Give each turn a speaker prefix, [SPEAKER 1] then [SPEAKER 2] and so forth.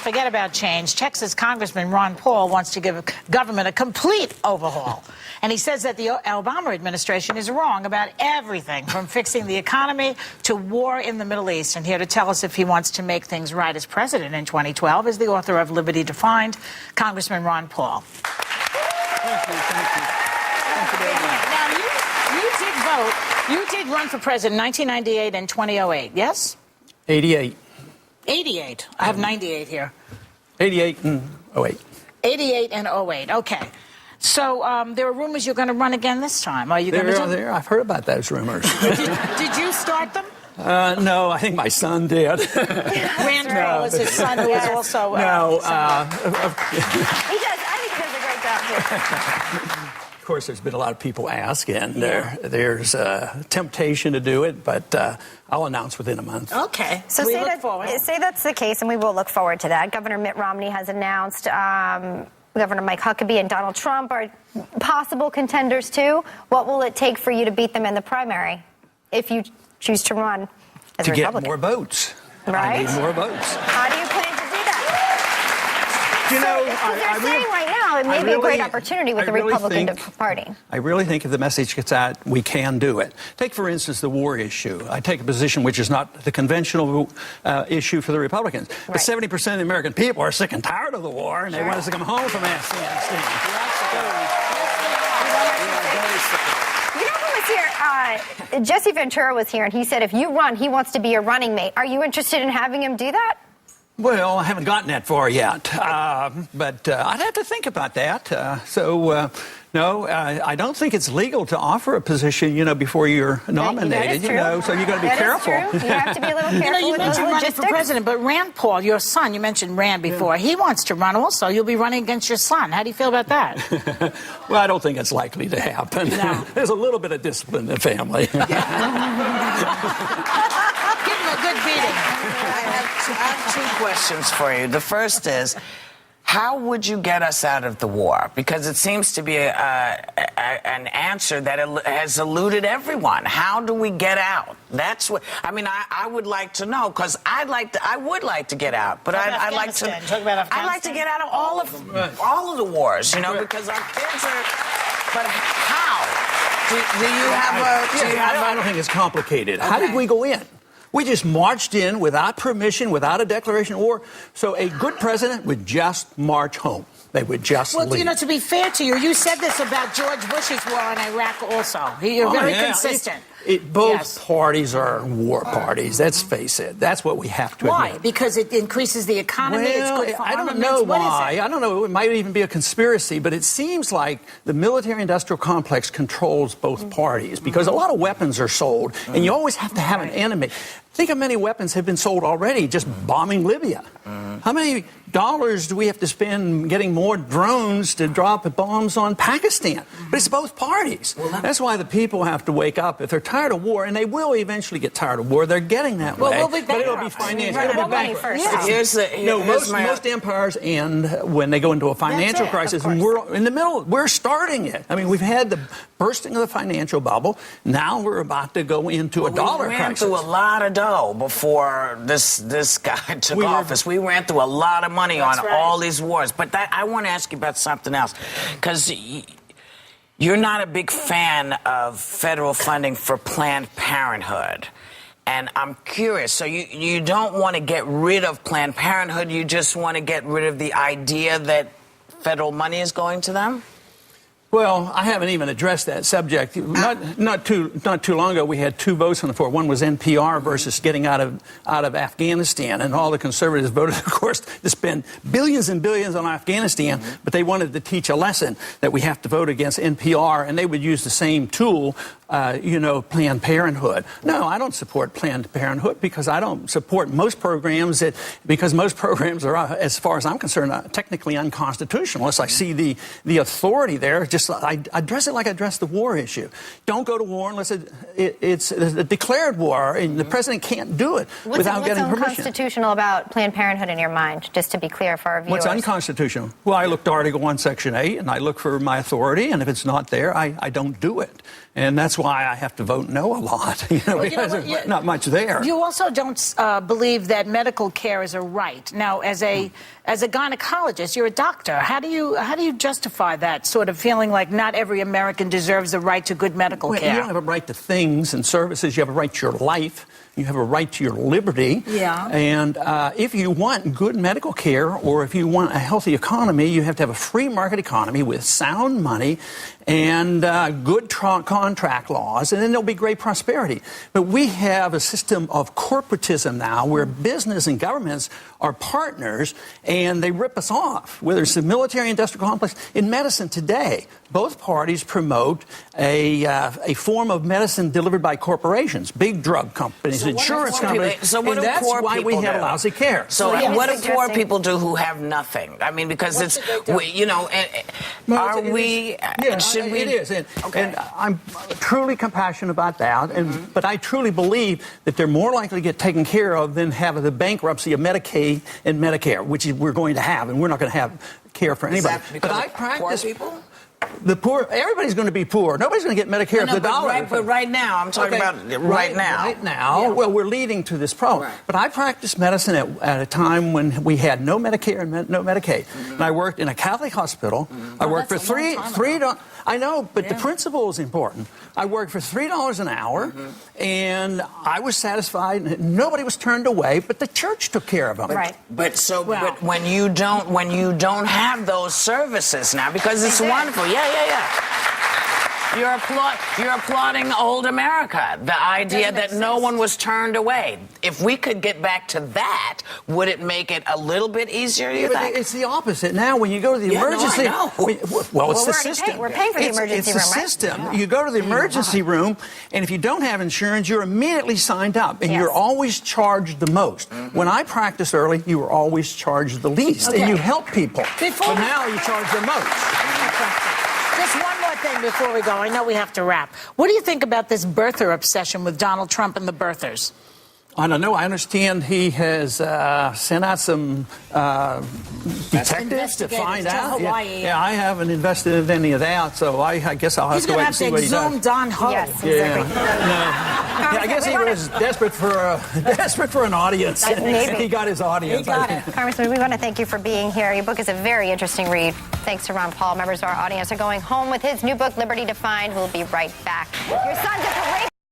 [SPEAKER 1] forget about change. Texas Congressman Ron Paul wants to give government a complete overhaul. And he says that the Obama administration is wrong about everything, from fixing the economy to war in the Middle East. And here to tell us if he wants to make things right as president in 2012 is the author of Liberty Defined, Congressman Ron Paul.
[SPEAKER 2] Thank you. Thank you very much.
[SPEAKER 1] Now, you did vote. You did run for president in 1998 and 2008, yes?
[SPEAKER 2] 88.
[SPEAKER 1] 88. I have 98 here.
[SPEAKER 2] 88 and 08.
[SPEAKER 1] 88 and 08. Okay. So there are rumors you're going to run again this time. Are you going to do
[SPEAKER 2] There. I've heard about those rumors.
[SPEAKER 1] Did you start them?
[SPEAKER 2] No, I think my son did.
[SPEAKER 1] Rand Paul was his son, who was also...
[SPEAKER 2] No.
[SPEAKER 3] He does. I think he does a great job here.
[SPEAKER 2] Of course, there's been a lot of people ask, and there's temptation to do it, but I'll announce within a month.
[SPEAKER 1] Okay.
[SPEAKER 3] So say that's the case, and we will look forward to that. Governor Mitt Romney has announced Governor Mike Huckabee and Donald Trump are possible contenders, too. What will it take for you to beat them in the primary if you choose to run as a Republican?
[SPEAKER 2] To get more votes.
[SPEAKER 3] Right?
[SPEAKER 2] I need more votes.
[SPEAKER 3] How do you plan to do that? They're saying right now it may be a great opportunity with the Republican Party.
[SPEAKER 2] I really think if the message gets out, we can do it. Take, for instance, the war issue. I take a position which is not the conventional issue for the Republicans. But 70% of the American people are sick and tired of the war, and they want us to come home from Afghanistan.
[SPEAKER 3] You know who was here? Jesse Ventura was here, and he said if you run, he wants to be your running mate. Are you interested in having him do that?
[SPEAKER 2] Well, I haven't gotten that far yet, but I'd have to think about that. No, I don't think it's legal to offer a position, before you're nominated. So you got to be careful.
[SPEAKER 3] That is true. You have to be a little careful.
[SPEAKER 1] You mentioned running for president, but Rand Paul, your son, you mentioned Rand before. He wants to run also. You'll be running against your son. How do you feel about that?
[SPEAKER 2] Well, I don't think it's likely to happen. No. There's a little bit of discipline in the family.
[SPEAKER 1] Give him a good beating.
[SPEAKER 4] I have two questions for you. The first is, how would you get us out of the war? Because it seems to be an answer that has eluded everyone. How do we get out? That's what I would like to know, because I would like to get out, but I'd like to get out of all of the wars, because our kids are. But how? Do you have
[SPEAKER 2] I don't think it's complicated. Okay. How did we go in? We just marched in without permission, without a declaration of war. So a good president would just march home. They would just leave.
[SPEAKER 1] Well, to be fair to you, you said this about George Bush's war in Iraq also. You're very consistent.
[SPEAKER 2] Both parties are war parties. Let's face it. That's what we have to admit.
[SPEAKER 1] Why? Because it increases the economy.
[SPEAKER 2] Well,
[SPEAKER 1] it's good for
[SPEAKER 2] I don't
[SPEAKER 1] armaments.
[SPEAKER 2] know
[SPEAKER 1] What
[SPEAKER 2] why.
[SPEAKER 1] is it?
[SPEAKER 2] I don't know. It might even be a conspiracy, but it seems like the military-industrial complex controls both parties, because a lot of weapons are sold, and you always have to have an enemy. Think how many weapons have been sold already just bombing Libya. How many dollars do we have to spend getting more drones to drop bombs on Pakistan? But it's both parties. That's why the people have to wake up. If they're tired of war, and they will eventually get tired of war, they're getting that way.
[SPEAKER 1] We'll be
[SPEAKER 2] but it'll be financial.
[SPEAKER 3] It'll be bankrupt.
[SPEAKER 2] Most empires end when they go into a financial crisis, and we're in the middle. We're starting it. I mean, we've had the bursting of the financial bubble. Now we're about to go into a dollar crisis.
[SPEAKER 4] We ran through a lot of dough before this guy took office. We ran through a lot of money on all these wars. But I want to ask you about something else, because you're not a big fan of federal funding for Planned Parenthood. And I'm curious, so you don't want to get rid of Planned Parenthood, you just want to get rid of the idea that federal money is going to them?
[SPEAKER 2] Well, I haven't even addressed that subject. Not too long ago, we had two votes on the floor. One was NPR versus getting out of Afghanistan, and all the conservatives voted, of course, to spend billions and billions on Afghanistan, but they wanted to teach a lesson that we have to vote against NPR, and they would use the same tool, Planned Parenthood. No, I don't support Planned Parenthood, because I don't support most programs because most programs are, as far as I'm concerned, technically unconstitutional. Unless I see the authority there just I address it like I address the war issue. Don't go to war unless it's a declared war, and the president can't do it without getting permission.
[SPEAKER 3] What's unconstitutional about Planned Parenthood in your mind, just to be clear for our viewers?
[SPEAKER 2] What's unconstitutional? Well, I look to Article 1, Section 8, and I look for my authority, and if it's not there, I don't do it. And that's why I have to vote no a lot, because there's not much there.
[SPEAKER 1] You also don't believe that medical care is a right. Now, as a gynecologist, you're a doctor. How do you justify that sort of feeling like not every American deserves the right to good medical care?
[SPEAKER 2] You don't have a right to things and services. You have a right to your life. You have a right to your liberty.
[SPEAKER 1] Yeah.
[SPEAKER 2] And if you want good medical care, or if you want a healthy economy, you have to have a free market economy with sound money and good contract laws, and then there'll be great prosperity. But we have a system of corporatism now where business and governments are partners, and they rip us off, whether it's the military-industrial complex. In medicine today, both parties promote a form of medicine delivered by corporations, big drug companies, insurance companies,
[SPEAKER 4] and
[SPEAKER 2] that's why we have lousy care.
[SPEAKER 4] So what do poor people do who have nothing? I mean, because should we?
[SPEAKER 2] It is, and I'm truly compassionate about that. But I truly believe that they're more likely to get taken care of than have the bankruptcy of Medicaid and Medicare, which we're going to have, and we're not going to have care for anybody.
[SPEAKER 4] Is that because
[SPEAKER 2] but I
[SPEAKER 4] of
[SPEAKER 2] practice
[SPEAKER 4] poor people?
[SPEAKER 2] The poor, everybody's going to be poor. Nobody's going to get Medicare for the dollar.
[SPEAKER 4] But right now, I'm talking about right now.
[SPEAKER 2] Right now, well, we're leading to this problem.
[SPEAKER 4] Right.
[SPEAKER 2] But I practiced medicine at a time when we had no Medicare and no Medicaid. And I worked in a Catholic hospital. I worked for three. I know, but the principle is important. I worked for $3 an hour, and I was satisfied. Nobody was turned away, but the church took care of them.
[SPEAKER 4] But when you don't have those services now, because it's wonderful. You're applauding old America, the idea that no one was turned away. If we could get back to that, would it make it a little bit easier, you think?
[SPEAKER 2] It's the opposite. Now, when you go to the emergency... it's the system.
[SPEAKER 3] We're paying for the emergency room,
[SPEAKER 2] It's the system. Right? You go to the emergency room, and if you don't have insurance, you're immediately signed up, and you're always charged the most. When I practiced early, you were always charged the least, and you help people. But now you charge the most.
[SPEAKER 1] Just one more thing before we go. I know we have to wrap. What do you think about this birther obsession with Donald Trump and the birthers?
[SPEAKER 2] I don't know. I understand he has sent out some detectives to find out. Yeah, I haven't invested in any of that, so I guess I'll have to wait and see what he does.
[SPEAKER 1] He's going to have to exhume Don Ho.
[SPEAKER 3] Yes, exactly.
[SPEAKER 2] I guess he was desperate for an audience. He got his audience.
[SPEAKER 3] He got it. Congressman, we want to thank you for being here. Your book is a very interesting read. Thanks to Ron Paul. Members of our audience are going home with his new book, Liberty Defined. We'll be right back. Your son's a courageous